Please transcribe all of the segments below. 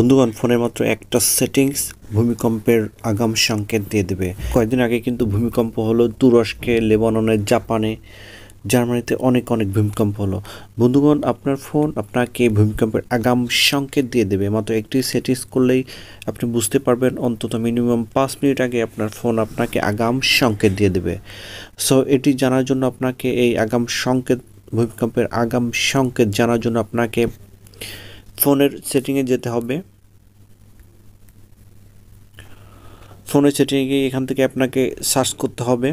বন্ধুগণ, ফোনের মাত্র একটা সেটিংস ভূমিকম্পের আগাম সংকেত দিয়ে দেবে। কয়েকদিন আগে কিন্তু ভূমিকম্প হলো তুরস্কে, লেবাননে, জাপানে, জার্মানিতে অনেক ভূমিকম্প হলো। বন্ধুগণ, আপনার ফোন আপনাকে ভূমিকম্পের আগাম সংকেত দিয়ে দেবে। মাত্র একটি সেটিংস করলেই আপনি বুঝতে পারবেন, অন্তত মিনিমাম 5 মিনিট আগে আপনার ফোন আপনাকে আগাম সংকেত দিয়ে দেবে। সো এটি জানার জন্য আপনাকে এই আগাম সংকেত, ভূমিকম্পের আগাম সংকেত জানার জন্য আপনাকে ফোনের সেটিংয়ে যেতে হবে। ফোনের সেটিংয়ে গিয়ে এখান থেকে আপনাকে সার্চ করতে হবে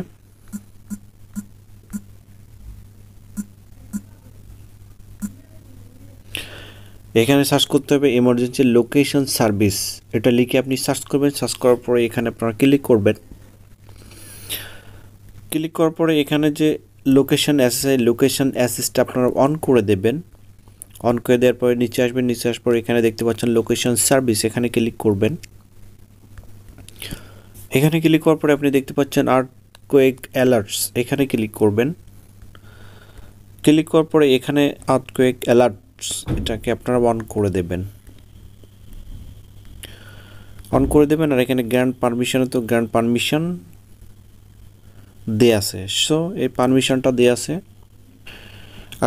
এখানে সার্চ করতে হবে এমার্জেন্সি লোকেশন সার্ভিস। এটা লিখে আপনি সার্চ করবেন। সার্চ করার পরে এখানে আপনারা ক্লিক করবেন। ক্লিক করার পরে এখানে যে লোকেশন অ্যাসিস্টটা আপনারা অন করে দেবেন। অন করে দেওয়ার পরে নিচে আসবেন। নিচে আসার পরে এখানে দেখতে পাচ্ছেন লোকেশন সার্ভিস, এখানে ক্লিক করবেন। এখানে ক্লিক করার পরে আপনি দেখতে পাচ্ছেন আর্থকুয়েক অ্যালার্টস, এখানে ক্লিক করবেন। ক্লিক করার পরে এখানে আর্থকুয়েক অ্যালার্টস এটাকে আপনারা অন করে দেবেন। আর এখানে গ্র্যান্ড পারমিশনে তো গ্র্যান্ড পারমিশন দেয়া আছে। সো এই পারমিশনটা দেয়া আছে।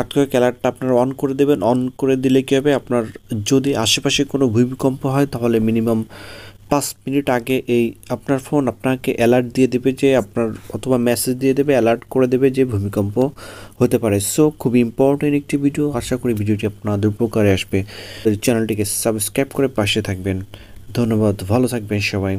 আর্থকুয়েক অ্যালার্টটা আপনারা অন করে দেবেন। অন করে দিলে কী হবে, আপনার যদি আশেপাশে কোনো ভূমিকম্প হয় তাহলে মিনিমাম 5 মিনিট আগে এই আপনার ফোন আপনাকে অ্যালার্ট দিয়ে দেবে যে আপনার, অথবা মেসেজ দিয়ে দেবে, অ্যালার্ট করে দেবে যে ভূমিকম্প হতে পারে। সো খুবই ইম্পর্টেন্ট একটি ভিডিও। আশা করি ভিডিওটি আপনাদের উপকারে আসবে। চ্যানেলটিকে সাবস্ক্রাইব করে পাশে থাকবেন। ধন্যবাদ, ভালো থাকবেন সবাই।